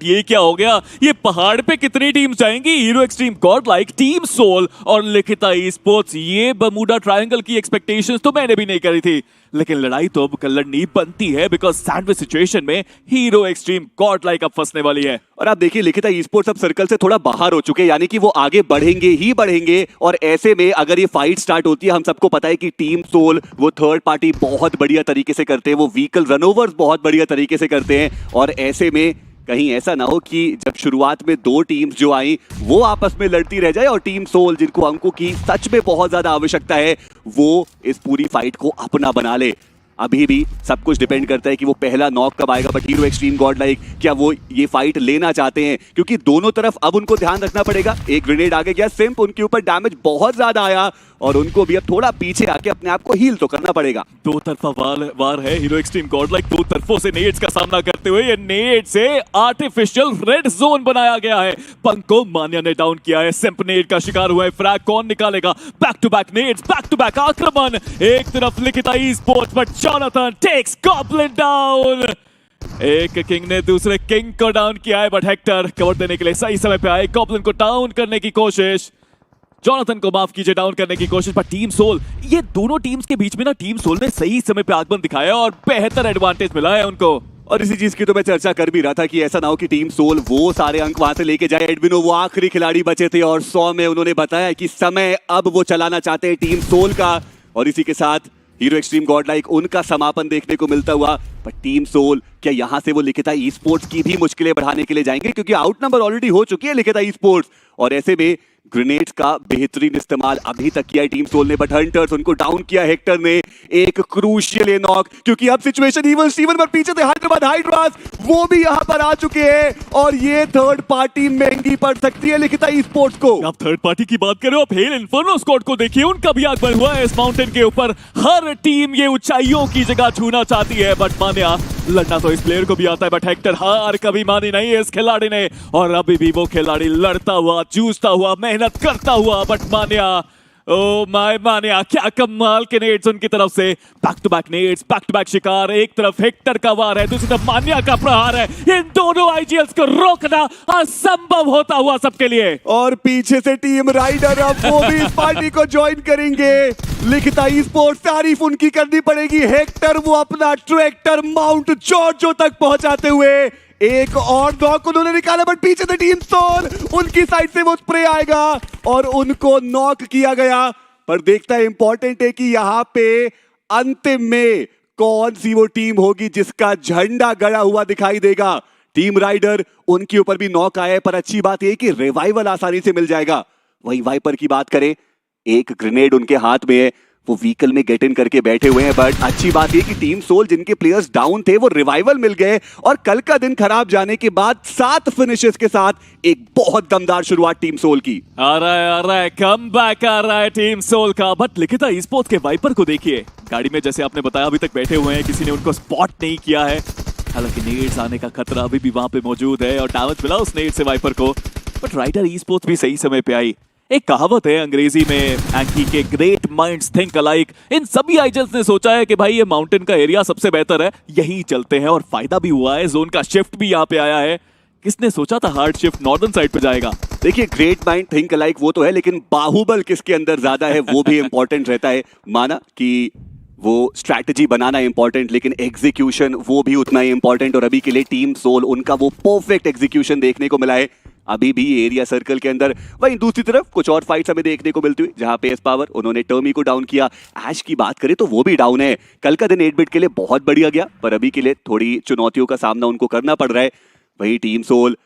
ये क्या हो गया? ये पहाड़ पे कितनी टीम्स जाएंगी? Hero extreme, godlike, team soul और लिखिता ई स्पोर्ट्स। ये बर्मुडा ट्रायंगल की एक्सपेक्टेशंस तो मैंने भी नहीं करी थी, लेकिन लड़ाई तो अब लड़नी बनती है बिकॉज सैंडविच सिचुएशन में हीरो एक्सट्रीम, गॉडलाइक अब फंसने वाली है। और आप देखिए लिखिता ई स्पोर्ट्स अब सर्कल से थोड़ा बाहर हो चुके हैं, यानी कि वो आगे बढ़ेंगे ही बढ़ेंगे। और ऐसे में अगर ये फाइट स्टार्ट होती है, हम सबको पता है कि टीम सोल वो थर्ड पार्टी बहुत बढ़िया तरीके से करते हैं, वो व्हीकल रनओवर्स बहुत बढ़िया तरीके से करते हैं। और ऐसे में कहीं ऐसा ना हो कि जब शुरुआत में दो टीम्स जो आई वो आपस में लड़ती रह जाए और टीम सोल, जिनको अंकों की सच में बहुत ज्यादा आवश्यकता है, वो इस पूरी फाइट को अपना बना ले। अभी भी सब कुछ डिपेंड करता है कि वो पहला नॉक कब आएगा। बट हीरो एक्सट्रीम, गॉडलाइक, क्या वो ये फाइट लेना चाहते हैं? क्योंकि दोनों तरफ अब उनको ध्यान रखना पड़ेगा। एक ग्रेनेड आगे गया, सिंप, उनके ऊपर डैमेज बहुत ज्यादा आया और उनको भी अब थोड़ा पीछे आके अपने आप को हील तो करना पड़ेगा। दो तरफा वार है। हीरो एक्सट्रीम, गॉडलाइक दो तरफों से नेड्स का सामना करते हुए, ये नेड से आर्टिफिशियल रेड जोन बनाया गया है। पंक को मान्या ने डाउन किया है, सिंप नेड का शिकार हुआ है। फ्रैग कौन निकालेगा? Back to back Neds, back to back आक्रमण। एक तरफ लिखिता ई sports, but Jonathan takes goblin down. एक किंग ने दूसरे किंग को डाउन किया है, बट हेक्टर कवर देने के लिए सही समय पे आए। गॉब्लिन को डाउन करने की कोशिश, जॉनथन को माफ कीजिए, डाउन करने की कोशिश। पर टीम सोल, ये दोनों टीम्स के बीच में ना टीम सोल ने सही समय पे आगमन दिखाया और बेहतर एडवांटेज मिला है उनको। और इसी चीज की तो मैं चर्चा कर भी रहा था कि ऐसा ना हो कि टीम सोल वो सारे अंक वहां से लेके जाए। एडविनो वो आखिरी खिलाड़ी बचे थे और 100 में उन्होंने बताया कि समय अब वो चलाना चाहते हैं टीम सोल का। और इसी के साथ हीरो एक्सट्रीम, गॉडलाइक, उनका समापन देखने को मिलता हुआ। पर टीम सोल, क्या यहां से वो लिखिता ई स्पोर्ट्स की भी मुश्किलें बढ़ाने के लिए जाएंगे? क्योंकि आउट नंबर ऑलरेडी हो चुकी है लिखिता ई स्पोर्ट्स। और ऐसे में ग्रेनेड्स का बेहतरीन इस्तेमाल अभी तक किया है टीम सोल ने, बट हंटर्स, उनको डाउन किया हेक्टर ने। एक क्रूशियल नॉक, क्योंकि अब सिचुएशन इवन स्टीवन पर पीछे थे हैदराबाद हाइड्रास, वो भी यहां पर आ चुके हैं। और ये थर्ड पार्टी महंगी पड़ सकती है लिखिता ई स्पोर्ट्स को। आप थर्ड पार्टी की बात कर रहे हो, आप हेल इन्फर्नो स्क्वाड को देखिए, उनका भी आगमन हुआ है इस माउंटेन के ऊपर। हर टीम ये ऊंचाइयों की जगह छूना चाहती है, बट मान्या, लड़ना तो इस प्लेयर को भी आता है, बट हेक्टर हार कभी मानी नहीं है इस खिलाड़ी ने। और अभी भी वो खिलाड़ी लड़ता हुआ, जूझता हुआ, मेहनत करता हुआ, बट मान्या, ओ माय मान्या, क्या कमाल के नेड्स उनकी तरफ से। Back to back Neds, back to back शिकार। एक तरफ हेक्टर का वार है, दूसरी तरफ मान्या का प्रहार है। इन दोनों आईजीएल्स को रोकना असंभव होता हुआ सबके लिए। और पीछे से टीम राइडर, अब वो भी इस पार्टी को ज्वाइन करेंगे। लिखिता ई स्पोर्ट्स, तारीफ उनकी करनी पड़ेगी। हेक्टर वो अपना ट्रैक्टर माउंट जॉर्जो तक पहुंचाते हुए एक और नॉक उन्होंने निकाला, बट पीछे से टीम सोल, उनकी साइड से वो स्प्रे आएगा और उनको नॉक किया गया। पर देखता है इंपॉर्टेंट है कि यहां पे अंतिम में कौन सी वो टीम होगी जिसका झंडा गड़ा हुआ दिखाई देगा। टीम राइडर, उनके ऊपर भी नॉक आया है, पर अच्छी बात यह कि रिवाइवल आसानी से मिल जाएगा। वही वाइपर की बात करें, एक ग्रेनेड उनके हाथ में है, वो व्हीकल में गेट इन करके बैठे हुए हैं। बट अच्छी बात ये कि टीम सोल, जिनके प्लेयर्स डाउन थे, वो रिवाइवल मिल गए। और कल का दिन खराब जाने के बाद 7 फिनिशेस के साथ एक बहुत दमदार शुरुआत टीम सोल की। आ रहा है कमबैक आ रहा है टीम सोल का। बट लिखिता ई स्पोर्ट्स के वाइपर को देखिए, गाड़ी में जैसे आपने बताया अभी तक बैठे हुए हैं, किसी ने उनको स्पॉट नहीं किया है। हालांकि नेड्स आने का खतरा अभी भी वहां पे मौजूद है और डैमेज मिला उस नेड से वाइपर को। बट राइडर ई स्पोर्ट्स भी सही समय पे आई। एक कहावत है अंग्रेजी में, एंकी के ग्रेट माइंड्स थिंक अलाइक। इन सभी आईजल्स ने सोचा है कि भाई ये माउंटेन का एरिया सबसे बेहतर है, यही चलते हैं, और फायदा भी हुआ है। जोन का शिफ्ट भी यहाँ पे आया है। किसने सोचा था हार्ड शिफ्ट नॉर्दर्न साइड पे जाएगा? देखिए, ग्रेट माइंड थिंक अलाइक वो तो है, लेकिन बाहुबल किसके अंदर ज्यादा है वो भी इंपॉर्टेंट रहता है। माना कि वो स्ट्रैटेजी बनाना इंपॉर्टेंट, लेकिन एग्जीक्यूशन वो भी उतना ही इंपॉर्टेंट। और अभी के लिए टीम सोल, उनका वो परफेक्ट एग्जीक्यूशन देखने को मिला है अभी भी एरिया सर्कल के अंदर। वहीं दूसरी तरफ कुछ और फाइट्स हमें देखने को मिलती हुई, जहां पे एस पावर, उन्होंने टर्मी को डाउन किया। ऐश की बात करें तो वो भी डाउन है। कल का दिन 8 बिट के लिए बहुत बढ़िया गया, पर अभी के लिए थोड़ी चुनौतियों का सामना उनको करना पड़ रहा है। वही टीम सोल,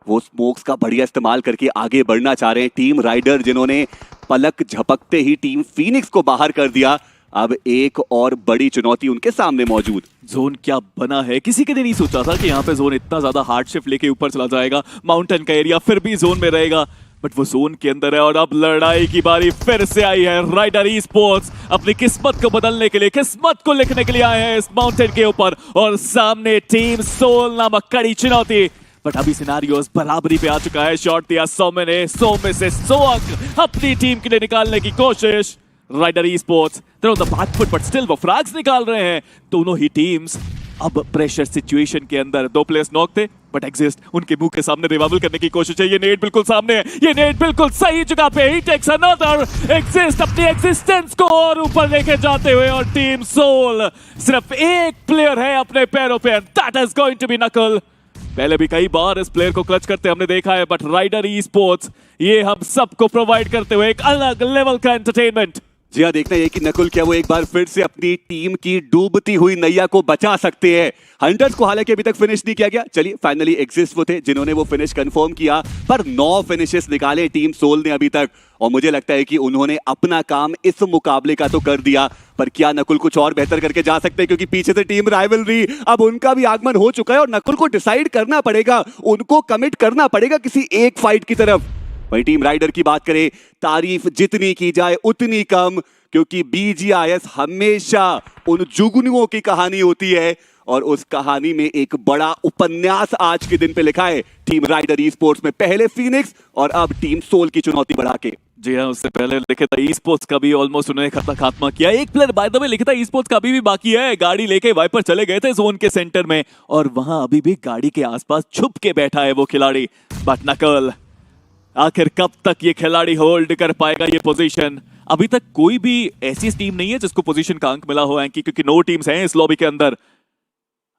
वो स्मोक्स का बढ़िया इस्तेमाल करके आगे बढ़ना चाह रहे हैं। टीम राइडर, जिन्होंने पलक झपकते ही टीम फीनिक्स को बाहर कर दिया, अब एक और बड़ी चुनौती उनके सामने मौजूद। जोन क्या बना है, किसी के ने नहीं सोचा था कि यहाँ पे जोन इतना ज्यादा हार्ड शिफ्ट लेके ऊपर चला जाएगा। माउंटेन का एरिया फिर भी जोन में रहेगा, बट वो जोन के अंदर है। और अब लड़ाई की बारी फिर से आई है। राइडर ई स्पोर्ट्स अपनी किस्मत को बदलने के लिए, किस्मत को लिखने के लिए आए हैं इस माउंटेन के ऊपर, और सामने टीम सोल नामक कड़ी चुनौती। बट अभी सिनारियोस बराबरी पे आ चुका है। शॉट दिया 100 ने, 100 में से 100 अंक अपनी टीम के लिए निकालने की कोशिश। Rider esports they're on the back foot, but still वो फ्रैग्स निकाल रहे हैं। दोनों ही टीम्स अब प्रेशर सिचुएशन के अंदर। 2 प्लेयर्स नॉक थे, बट एग्जिस्ट उनके मुंह के सामने रिवाइवल करने की कोशिश है। ये नेट बिल्कुल सामने है, ये नेट बिल्कुल सही जगह पे। ही टेक्स अनदर। एग्जिस्ट अपनी एग्जिस्टेंस को और ऊपर लेके जाते हुए, और टीम सोल सिर्फ एक प्लेयर है अपने पैरों पे, that is going to be नकल। पहले भी कई बार इस प्लेयर को क्लच करते हमने देखा है, बट राइडर ई स्पोर्ट्स ये हम सबको प्रोवाइड करते हुए एक अलग लेवल का एंटरटेनमेंट। जी हाँ, देखना ये कि नकुल क्या वो एक बार फिर से अपनी टीम की डूबती हुई नैया को बचा सकते हैं। हंटर्स को हालांकि अभी तक फिनिश नहीं किया गया। चलिए, फाइनली एग्जिस्ट वो थे जिन्होंने वो फिनिश कंफर्म किया, पर 9 फिनिशेस निकाले टीम सोल ने अभी तक, और मुझे लगता है कि उन्होंने अपना काम इस मुकाबले का तो कर दिया। पर क्या नकुल कुछ और बेहतर करके जा सकते हैं? क्योंकि पीछे से टीम राइवलरी, अब उनका भी आगमन हो चुका है और नकुल को डिसाइड करना पड़ेगा, उनको कमिट करना पड़ेगा किसी एक फाइट की तरफ। वही टीम राइडर की बात करें, तारीफ जितनी की जाए उतनी कम, क्योंकि BGIS हमेशा उन जुगनुओं की कहानी होती है, और उस कहानी में एक बड़ा उपन्यास आज के दिन पे लिखा है टीम राइडर ई स्पोर्ट्स में। पहले फीनिक्स और अब टीम सोल की चुनौती बढ़ा के। जी हाँ, उससे पहले लिखे था ई स्पोर्ट्स का भी ऑलमोस्ट उन्होंने खात्मा किया। एक प्लेयर बाय द वे लिखा था ई स्पोर्ट्स का अभी भी बाकी है। गाड़ी लेके वाइपर चले गए थे जोन के सेंटर में, और वहां अभी भी गाड़ी के आसपास छुप के बैठा है वो खिलाड़ी। बट नकल, आखिर कब तक ये खिलाड़ी होल्ड कर पाएगा ये पोजीशन? अभी तक कोई भी ऐसी टीम नहीं है जिसको पोजीशन का अंक मिला हो एंकी, क्योंकि 9 टीम्स हैं इस लॉबी के अंदर।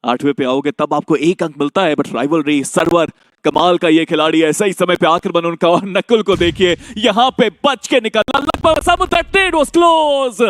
8वें पे आओगे तब आपको 1 अंक मिलता है, बट राइवलरी सर्वर कमाल का ये खिलाड़ी है। सही समय पे आक्रमण उनका, और नकुल को देखिए यहां पे बच के निकलना, लगभग सब that net was close,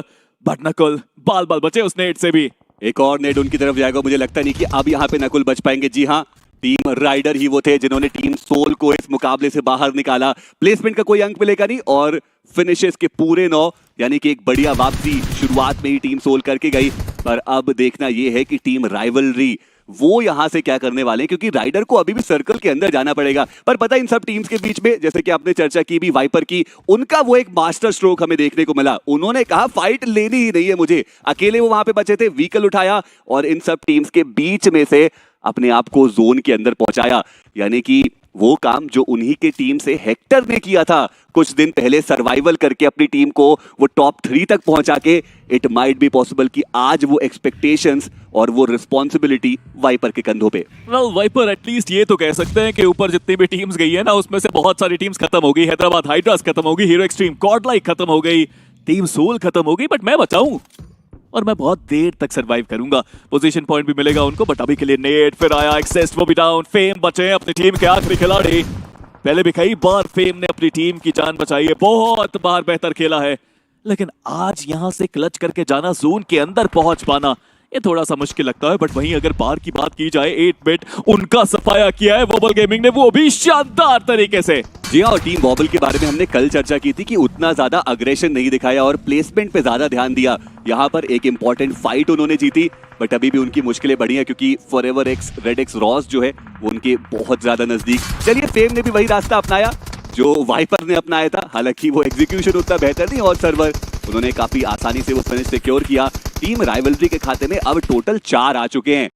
but Nakul बाल बाल बचे उस नेट से भी। एक और नेट उनकी तरफ जाएगा, मुझे लगता नहीं कि अब यहाँ पे नकुल बच पाएंगे। जी हाँ, टीम राइडर ही वो थे जिन्होंने टीम सोल को इस मुकाबले से बाहर निकाला। प्लेसमेंट का कोई अंक मिलेगा नहीं, और फिनिशेस के पूरे 9, यानी कि एक बढ़िया वापसी शुरुआत में ही टीम सोल करके गई। पर अब देखना यह है कि टीम राइवलरी वो यहां से क्या करने वाले हैं, क्योंकि राइडर को अभी भी सर्कल के अंदर जाना पड़ेगा। पर पता है इन सब टीम्स के बीच में, जैसे कि आपने चर्चा की भी वाइपर की, उनका वो एक मास्टर स्ट्रोक हमें देखने को मिला। उन्होंने कहा फाइट लेनी ही नहीं है मुझे, अकेले वो वहां पे बचे थे, व्हीकल उठाया और इन सब टीम्स के बीच में से अपने आप को जोन के अंदर पहुंचाया। यानी कि वो काम जो उन्हीं के टीम से हेक्टर ने किया था कुछ दिन पहले, सर्वाइवल करके अपनी टीम को वो टॉप 3 तक पहुंचा के, इट माइट बी पॉसिबल कि आज वो एक्सपेक्टेशंस और वो रिस्पॉन्सिबिलिटी वाइपर के कंधों पे। वेल, वाइपर एटलीस्ट ये तो कह सकते हैं कि ऊपर जितनी भी टीम्स गई है ना, उसमें से बहुत सारी टीम्स खत्म हो गई। हैदराबाद हाइड्रास खत्म हो गई, हीरो एक्सट्रीम गॉडलाइक खत्म हो गई, टीम सोल खत्म हो गई, बट मैं बचाऊं और मैं बहुत देर तक सरवाइव करूंगा। पोजीशन पॉइंट भी मिलेगा उनको, बट अभी के लिए नेट फिर आया, एक्सेस्ट वो भी डाउन। फेम बचे हैं अपनी टीम के आखिरी खिलाड़ी। पहले भी कई बार फेम ने अपनी टीम की जान बचाई है, बहुत बार बेहतर खेला है, लेकिन आज यहां से क्लच करके जाना, जोन के अंदर पहुंच पाना, ये थोड़ा सा मुश्किल लगता है। बट वहीं अगर बाहर की बात की जाए, 8 बिट उनका सफाया किया है वोबल गेमिंग ने, वो भी शानदार तरीके से। जी हाँ, और टीम वॉबल के बारे में हमने कल चर्चा की थी कि उतना ज्यादा अग्रेशन नहीं दिखाया और प्लेसमेंट पे ज्यादा ध्यान दिया। यहाँ पर एक इंपॉर्टेंट फाइट उन्होंने जीती, बट अभी भी उनकी मुश्किलें बढ़ी हैं, क्योंकि forever x red x Ross जो है वो उनके बहुत ज्यादा नजदीक। चलिए, फेम ने भी वही रास्ता अपनाया जो वाइपर ने अपनाया था, हालांकि वो एग्जीक्यूशन उतना बेहतर नहीं, और सर्वर उन्होंने काफी आसानी से वो फिनिश सिक्योर किया। टीम राइवलरी के खाते में अब टोटल 4 आ चुके हैं।